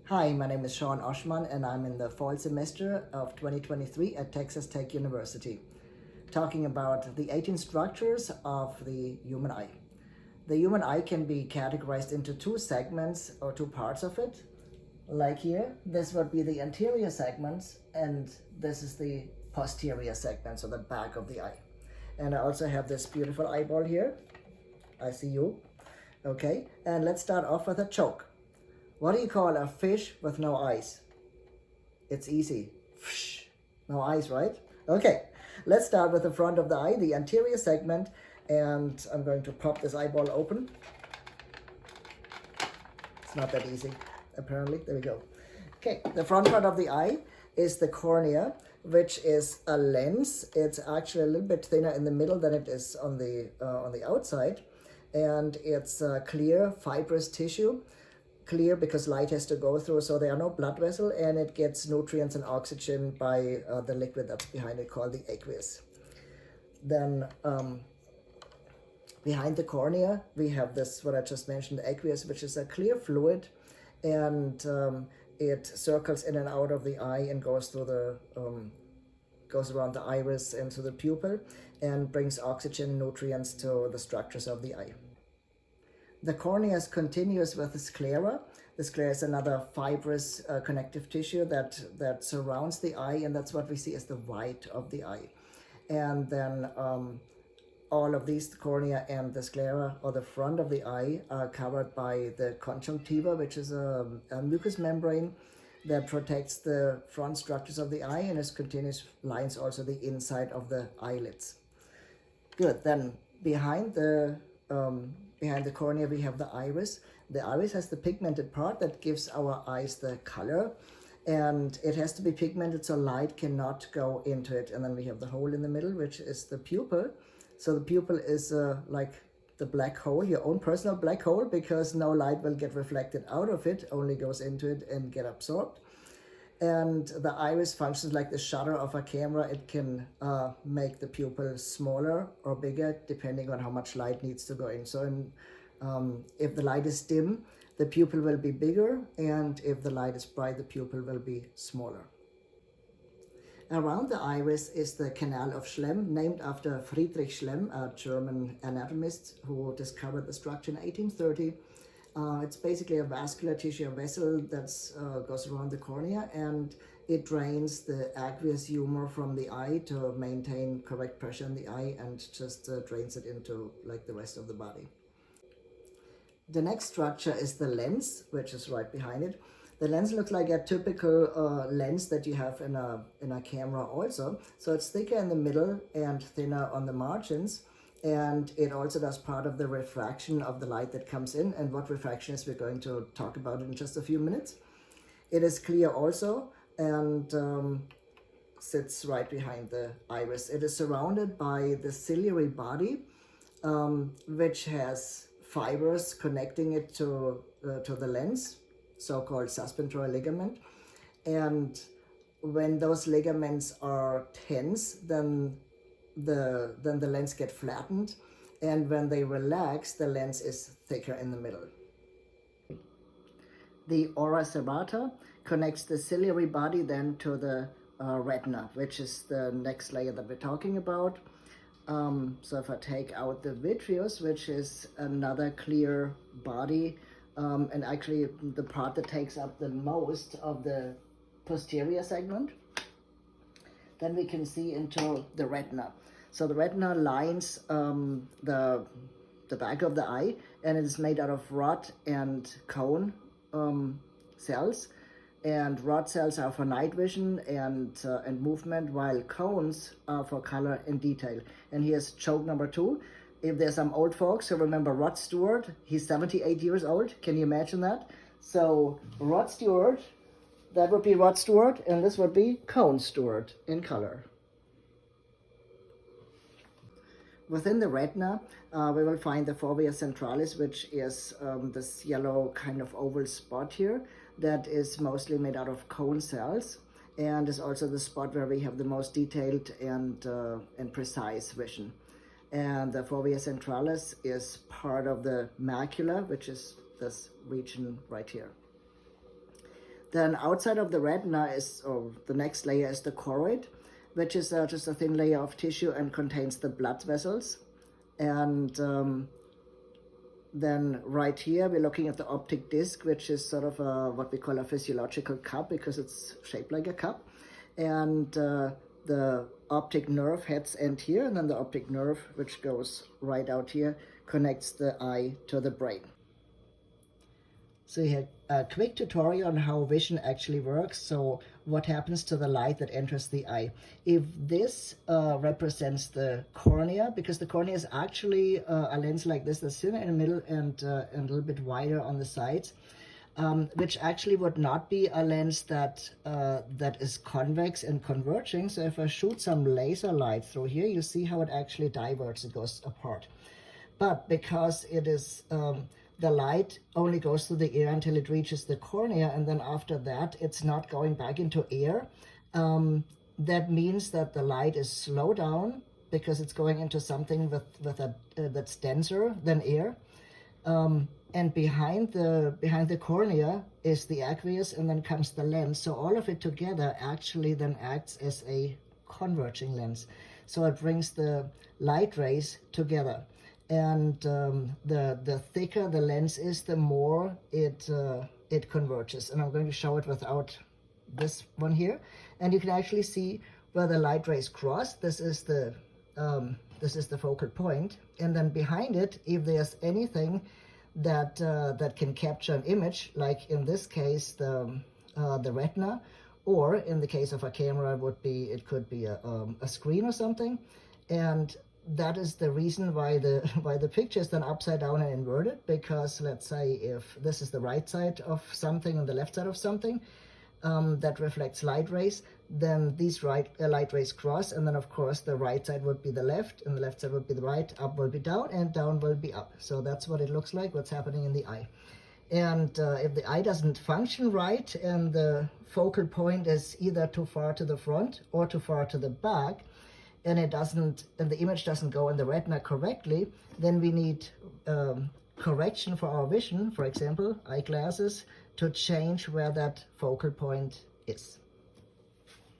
Hi, my name is Sean Oshman and I'm in the fall semester of 2023 at Texas Tech University, talking about the 18 structures of the human eye. The human eye can be categorized into two segments or two parts of it. Like here, this would be the anterior segments and this is the posterior segment, so the back of the eye. And I also have this beautiful eyeball here. I see you. Okay, and let's start off with a choke. What do you call a fish with no eyes? It's easy. Fish. No eyes, right? Okay, let's start with the front of the eye, the anterior segment, and I'm going to pop this eyeball open. It's not that easy, apparently. There we go. Okay, the front part of the eye is the cornea, which is a lens. It's actually a little bit thinner in the middle than it is on the outside, and it's clear, fibrous tissue. Clear because light has to go through, so there are no blood vessels, and it gets nutrients and oxygen by the liquid that's behind it called the aqueous. Then behind the cornea we have this, what I just mentioned, the aqueous, which is a clear fluid, and it circles in and out of the eye and goes through the goes around the iris and to the pupil and brings oxygen and nutrients to the structures of the eye. The cornea is continuous with the sclera. The sclera is another fibrous connective tissue that surrounds the eye, and that's what we see as the white of the eye. And then all of these, the cornea and the sclera, or the front of the eye, are covered by the conjunctiva, which is a mucous membrane that protects the front structures of the eye, and its continuous lines also the inside of the eyelids. Good. Then behind the cornea we have the iris. The iris has the pigmented part that gives our eyes the color, and it has to be pigmented so light cannot go into it. And then we have the hole in the middle, which is the pupil. So the pupil is like the black hole, your own personal black hole, because no light will get reflected out of it, only goes into it and get absorbed. And the iris functions like the shutter of a camera. It can make the pupil smaller or bigger depending on how much light needs to go in. So if the light is dim, the pupil will be bigger, and if the light is bright, the pupil will be smaller. Around the iris is the canal of Schlemm, named after Friedrich Schlemm, a German anatomist who discovered the structure in 1830. It's basically a vascular tissue, a vessel that goes around the cornea, and it drains the aqueous humor from the eye to maintain correct pressure in the eye, and just drains it into like the rest of the body. The next structure is the lens, which is right behind it. The lens looks like a typical lens that you have in a camera also. So it's thicker in the middle and thinner on the margins. And it also does part of the refraction of the light that comes in. And what refraction is, we're going to talk about in just a few minutes. It is clear also, and sits right behind the iris. It is surrounded by the ciliary body, which has fibers connecting it to the lens, so-called suspensory ligament. And when those ligaments are tense, then the lens gets flattened, and when they relax, the lens is thicker in the middle. The ora serrata connects the ciliary body then to the retina, which is the next layer that we're talking about. So if I take out the vitreous, which is another clear body, and actually the part that takes up the most of the posterior segment, then we can see into the retina. So the retina lines the back of the eye, and it is made out of rod and cone cells. And rod cells are for night vision and movement, while cones are for color and detail. And here's choke number 2. If there's some old folks who remember Rod Stewart, he's 78 years old. Can you imagine that? So Rod Stewart, that would be Rod Stewart, and this would be Cone Stewart in color. Within the retina, we will find the fovea centralis, which is this yellow kind of oval spot here that is mostly made out of cone cells, and is also the spot where we have the most detailed and precise vision. And the fovea centralis is part of the macula, which is this region right here. Then outside of the retina is, or the next layer is the choroid, which is just a thin layer of tissue and contains the blood vessels. And then right here, we're looking at the optic disc, which is sort of what we call a physiological cup because it's shaped like a cup. And the optic nerve heads end here, and then the optic nerve, which goes right out here, connects the eye to the brain. So here, a quick tutorial on how vision actually works. So what happens to the light that enters the eye? If this represents the cornea, because the cornea is actually a lens like this, that's thinner in the middle and a little bit wider on the sides, which actually would not be a lens that is convex and converging. So if I shoot some laser light through here, you see how it actually diverges, it goes apart. But because it is the light only goes through the air until it reaches the cornea, and then after that it's not going back into air. That means that the light is slowed down because it's going into something that's denser than air. And behind the cornea is the aqueous, and then comes the lens. So all of it together actually then acts as a converging lens. So it brings the light rays together. And the thicker the lens is, the more it converges. And I'm going to show it without this one here. And you can actually see where the light rays cross. This is the focal point. And then behind it, if there's anything that can capture an image, like in this case the retina, or in the case of a camera, it could be a screen or something. And that is the reason why the picture is then upside down and inverted, because let's say if this is the right side of something and the left side of something that reflects light rays, then these light rays cross, and then of course the right side would be the left and the left side would be the right, up will be down and down will be up. So that's what it looks like, what's happening in the eye. And if the eye doesn't function right and the focal point is either too far to the front or too far to the back, and the image doesn't go in the retina correctly, then we need correction for our vision, for example, eyeglasses, to change where that focal point is.